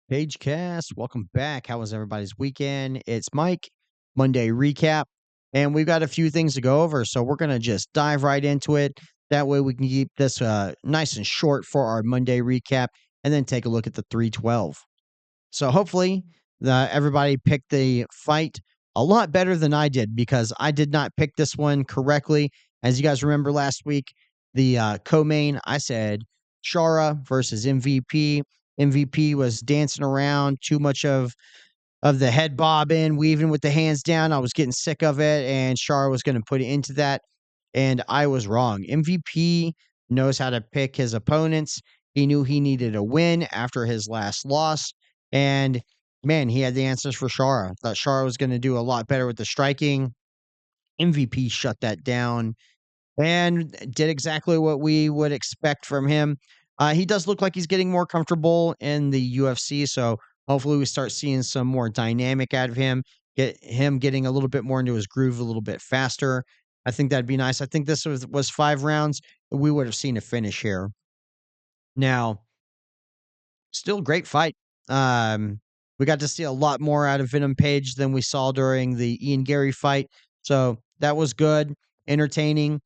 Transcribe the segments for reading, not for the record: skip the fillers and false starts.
Page Cast, welcome back. How was everybody's weekend? It's Mike, Monday recap, and we've got a few things to go over. So we're going to just dive right into it. That way we can keep this nice and short for our Monday recap and then take a look at the 312. So hopefully everybody picked the fight a lot better than I did because I did not pick this one correctly. As you guys remember last week, the co-main, I said Shara versus MVP. MVP was dancing around too much of the head bobbing, weaving with the hands down. I was getting sick of it, and Shara was going to put it into that, and I was wrong. MVP knows how to pick his opponents. He knew he needed a win after his last loss, and man, he had the answers for Shara. Thought Shara was going to do a lot better with the striking. MVP shut that down and did exactly what we would expect from him. He does look like he's getting more comfortable in the UFC, so hopefully we start seeing some more dynamic out of him. Get him getting a little bit more into his groove a little bit faster. I think that'd be nice. I think this was 5 rounds. We would have seen a finish here. Now, still great fight. We got to see a lot more out of Venom Page than we saw during the Ian Gary fight. So that was good, entertaining.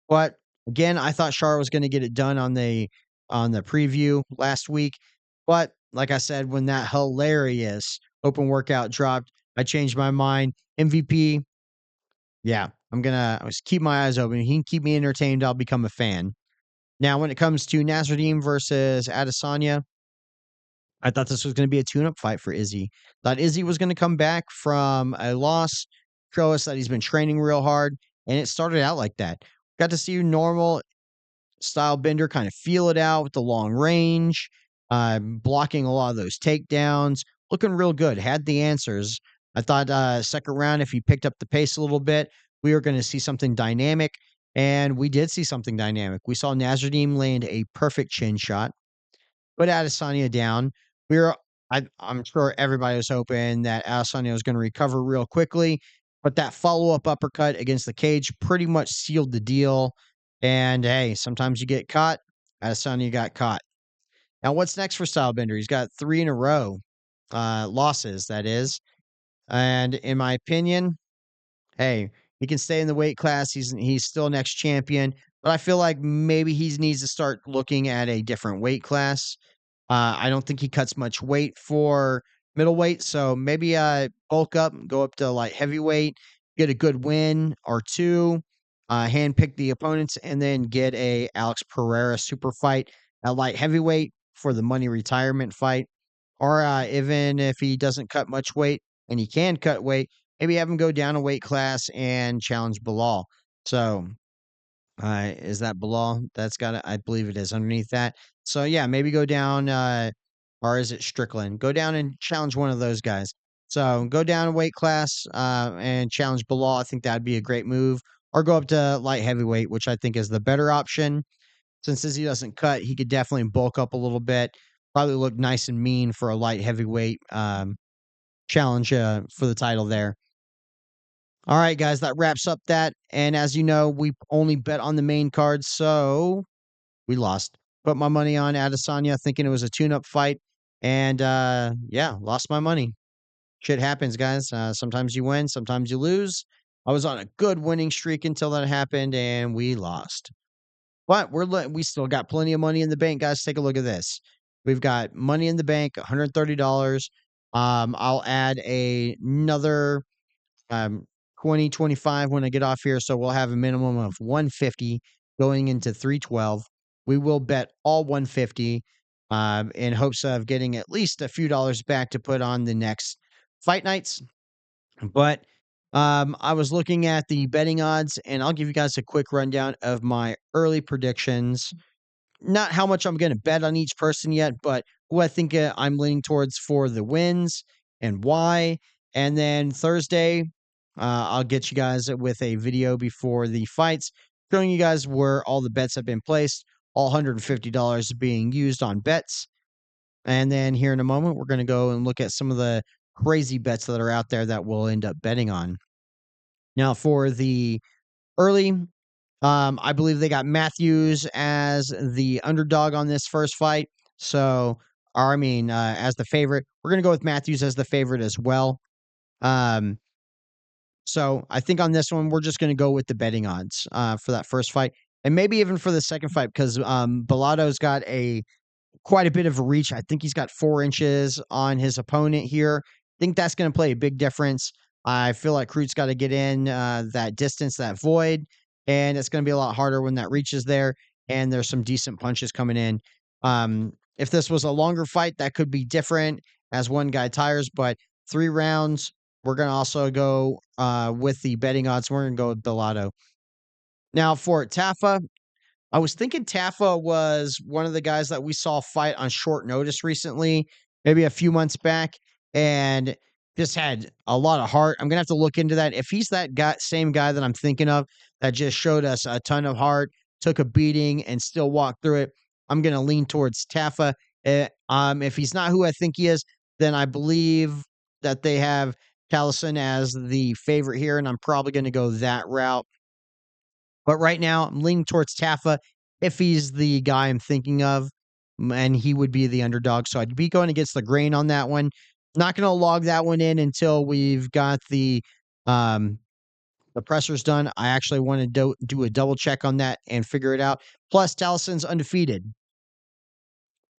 But again, I thought Shara was going to get it done on the preview last week. But like I said, when that hilarious open workout dropped, I changed my mind. MVP, yeah, I just keep my eyes open. He can keep me entertained. I'll become a fan. Now, when it comes to Nasruddin versus Adesanya, I thought this was going to be a tune-up fight for Izzy. Thought Izzy was going to come back from a loss, show us that he's been training real hard, and it started out like that. Got to see normal style Bender kind of feel it out with the long range, blocking a lot of those takedowns, looking real good. Had the answers. I thought second round, if he picked up the pace a little bit, we were going to see something dynamic, and we did see something dynamic. We saw Nasruddin land a perfect chin shot, put Adesanya down. We were, I'm sure everybody was hoping that Adesanya was going to recover real quickly, but that follow up uppercut against the cage pretty much sealed the deal. And hey, sometimes you get caught. Adesanya got caught. Now, what's next for Stylebender? He's got 3 in a row losses, that is. And in my opinion, hey, he can stay in the weight class. He's still next champion, but I feel like maybe he needs to start looking at a different weight class. I don't think he cuts much weight for middleweight, so maybe bulk up, go up to light heavyweight, get a good win or two, handpick the opponents, and then get a Alex Pereira super fight at light heavyweight for the money retirement fight. Or even if he doesn't cut much weight and he can cut weight, maybe have him go down a weight class and challenge Bilal. So is that Bilal? That's got it. I believe it is underneath that. So yeah, maybe go down, or is it Strickland? Go down and challenge one of those guys. So go down a weight class and challenge Bilal. I think that'd be a great move. Or go up to light heavyweight, which I think is the better option. Since Izzy doesn't cut, he could definitely bulk up a little bit. Probably look nice and mean for a light heavyweight challenge for the title there. All right, guys, that wraps up that. And as you know, we only bet on the main card, so we lost. Put my money on Adesanya, thinking it was a tune-up fight, and yeah, lost my money. Shit happens, guys. Sometimes you win, sometimes you lose. I was on a good winning streak until that happened, and we lost. But we still got plenty of money in the bank, guys. Take a look at this. We've got money in the bank, $130. I'll add another 20, 25 when I get off here. So we'll have a minimum of 150 going into 312. We will bet all 150 in hopes of getting at least a few dollars back to put on the next fight nights. But I was looking at the betting odds, and I'll give you guys a quick rundown of my early predictions. Not how much I'm going to bet on each person yet, but who I think I'm leaning towards for the wins and why. And then Thursday, I'll get you guys with a video before the fights showing you guys where all the bets have been placed, all $150 being used on bets. And then here in a moment, we're going to go and look at some of the crazy bets that are out there that we'll end up betting on. Now, for the early, I believe they got Matthews as the underdog on this first fight. So or I mean, as the favorite. We're gonna go with Matthews as the favorite as well. Um, so I think on this one, we're just gonna go with the betting odds for that first fight, and maybe even for the second fight because Bellato's got a quite a bit of reach. I think he's got 4 inches on his opponent here. I think that's gonna play a big difference. I feel like Cruz's gotta get in, that distance, that void, and it's gonna be a lot harder when that reach is there, and there's some decent punches coming in. If this was a longer fight, that could be different as one guy tires, but 3 rounds, we're gonna also go, with the betting odds. We're gonna go with Bellato. Now for Tafa, I was thinking Taffa was one of the guys that we saw fight on short notice recently, maybe a few months back, and just had a lot of heart. I'm gonna have to look into that. If he's that guy, same guy that I'm thinking of, that just showed us a ton of heart, took a beating, and still walked through it, I'm gonna lean towards Taffa. If he's not who I think he is, then I believe that they have Callison as the favorite here, and I'm probably gonna go that route. But right now, I'm leaning towards Taffa if he's the guy I'm thinking of, and he would be the underdog. So I'd be going against the grain on that one. Not going to log that one in until we've got um, the pressers done. I actually want to do a double check on that and figure it out. Plus, Taliesin's undefeated.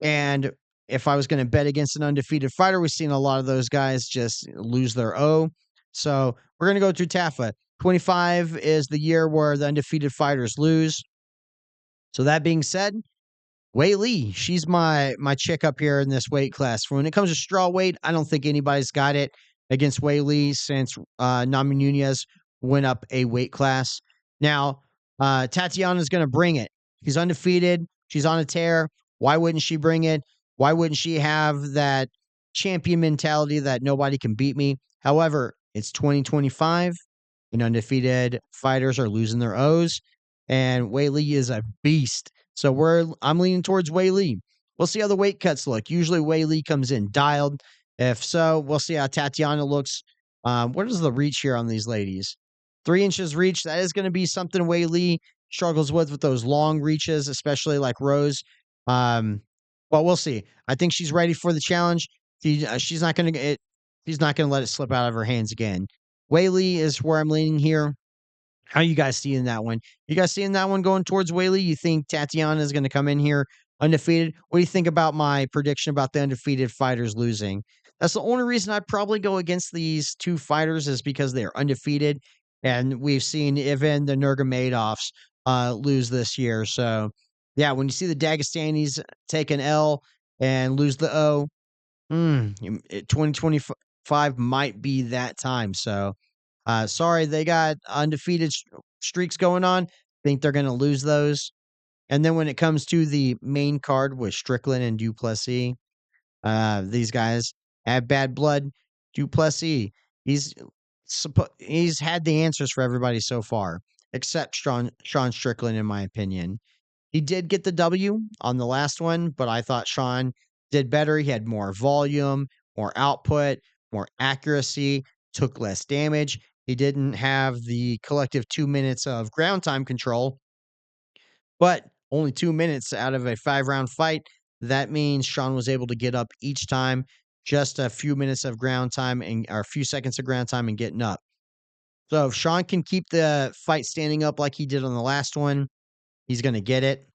And if I was going to bet against an undefeated fighter, we've seen a lot of those guys just lose their O. So we're going to go through Taffa. 25 is the year where the undefeated fighters lose. So that being said, Wei Lee, she's my chick up here in this weight class. When it comes to straw weight, I don't think anybody's got it against Wei Lee since Nami Nunez went up a weight class. Now, Tatiana's going to bring it. She's undefeated. She's on a tear. Why wouldn't she bring it? Why wouldn't she have that champion mentality that nobody can beat me? However, it's 2025 and undefeated fighters are losing their O's, and Wei Lee is a beast. So I'm leaning towards Wei Lee. We'll see how the weight cuts look. Usually Wei Lee comes in dialed. If so, we'll see how Tatiana looks. What is the reach here on these ladies? 3 inches reach. That is going to be something Wei Lee struggles with those long reaches, especially like Rose. Um, but we'll see. I think she's ready for the challenge. She's not going to she's not going to let it slip out of her hands again. Wei Lee is where I'm leaning here. How you guys seeing that one? You guys seeing that one going towards Whaley? You think Tatiana is going to come in here undefeated? What do you think about my prediction about the undefeated fighters losing? That's the only reason I'd probably go against these two fighters is because they're undefeated, and we've seen even the Nurmagomedovs lose this year. So, yeah, when you see the Dagestanis take an L and lose the O, 2025 might be that time. So, sorry, they got undefeated streaks going on. Think they're going to lose those. And then when it comes to the main card with Strickland and Duplessis, these guys have bad blood. Duplessis, he's he's had the answers for everybody so far, except Sean Strickland, in my opinion. He did get the W on the last one, but I thought Sean did better. He had more volume, more output, more accuracy, took less damage. He didn't have the collective 2 minutes of ground time control, but only 2 minutes out of a 5-round fight. That means Sean was able to get up each time, just a few minutes of ground time and or a few seconds of ground time and getting up. So if Sean can keep the fight standing up like he did on the last one, he's going to get it.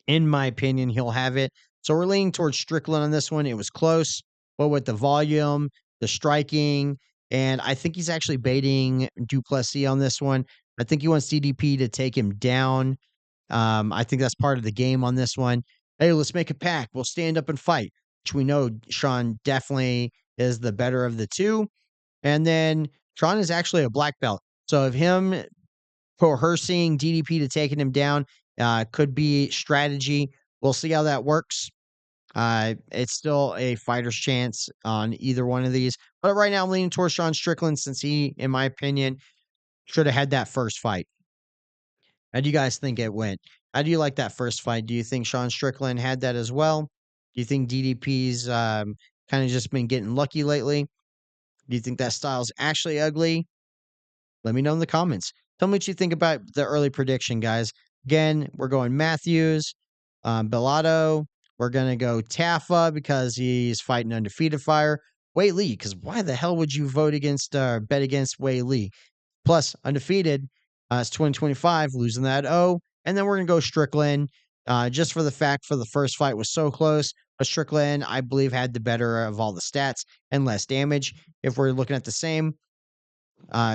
In my opinion, he'll have it. So we're leaning towards Strickland on this one. It was close, but with the volume, the striking, and I think he's actually baiting Duplessis on this one. I think he wants DDP to take him down. I think that's part of the game on this one. Hey, let's make a pact. We'll stand up and fight, which we know Sean definitely is the better of the two. And then Sean is actually a black belt. So if him for her seeing DDP to taking him down could be strategy. We'll see how that works. It's still a fighter's chance on either one of these. But right now, I'm leaning towards Sean Strickland since he, in my opinion, should have had that first fight. How do you guys think it went? How do you like that first fight? Do you think Sean Strickland had that as well? Do you think DDP's kind of just been getting lucky lately? Do you think that style's actually ugly? Let me know in the comments. Tell me what you think about the early prediction, guys. Again, we're going Matthews, Bellato, We're gonna go Taffa because he's fighting undefeated fire. Wei Lee, because why the hell would you vote against bet against Wei Lee? Plus undefeated, it's 2025, losing that O. And then we're gonna go Strickland, just for the fact for the first fight was so close. But Strickland, I believe, had the better of all the stats and less damage. If we're looking at the same,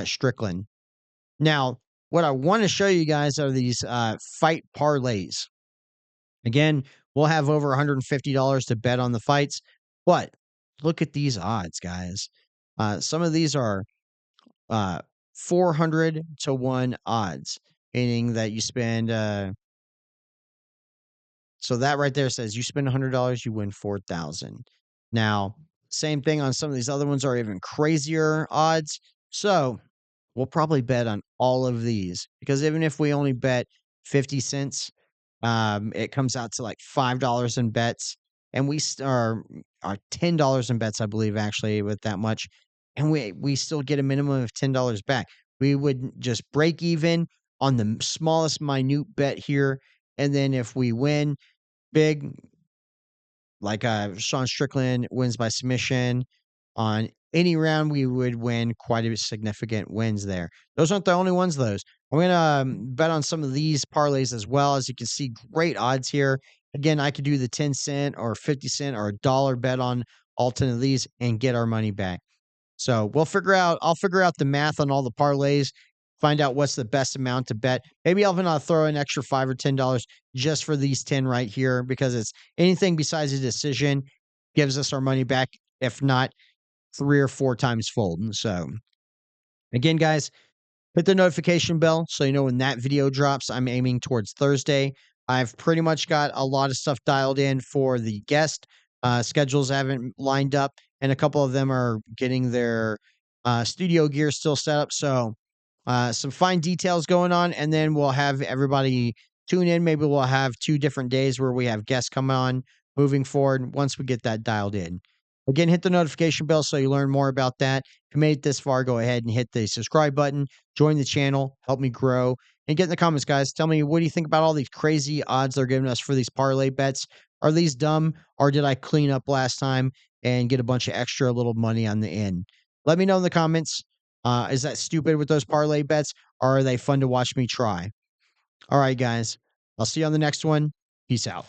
Strickland. Now, what I want to show you guys are these fight parlays. Again, we'll have over $150 to bet on the fights, but look at these odds, guys. Some of these are 400 to 1 odds, meaning that you spend so that right there says you spend $100, you win 4,000. Now, same thing on some of these other ones are even crazier odds. So, we'll probably bet on all of these because even if we only bet 50 cents, it comes out to like $5 in bets, and are $10 in bets, I believe, actually, with that much, and we still get a minimum of $10 back. We would just break even on the smallest minute bet here, and then if we win big, like Sean Strickland wins by submission on any round, we would win quite a significant wins there. Those aren't the only ones, those. I'm going to bet on some of these parlays as well. As you can see, great odds here. Again, I could do the 10 cent or 50 cent or $1 bet on all 10 of these and get our money back. So I'll figure out the math on all the parlays, find out what's the best amount to bet. Maybe I'll even throw an extra $5 or $10 just for these 10 right here because it's anything besides a decision gives us our money back, if not 3 or 4 times fold. So again, guys, hit the notification bell so you know when that video drops. I'm aiming towards Thursday. I've pretty much got a lot of stuff dialed in for the guest. Schedules haven't lined up, and a couple of them are getting their studio gear still set up. So, some fine details going on, and then we'll have everybody tune in. Maybe we'll have 2 different days where we have guests come on moving forward once we get that dialed in. Again, hit the notification bell so you learn more about that. If you made it this far, go ahead and hit the subscribe button, join the channel, help me grow, and get in the comments, guys. Tell me, what do you think about all these crazy odds they're giving us for these parlay bets? Are these dumb, or did I clean up last time and get a bunch of extra little money on the end? Let me know in the comments. Is that stupid with those parlay bets, or are they fun to watch me try? All right, guys. I'll see you on the next one. Peace out.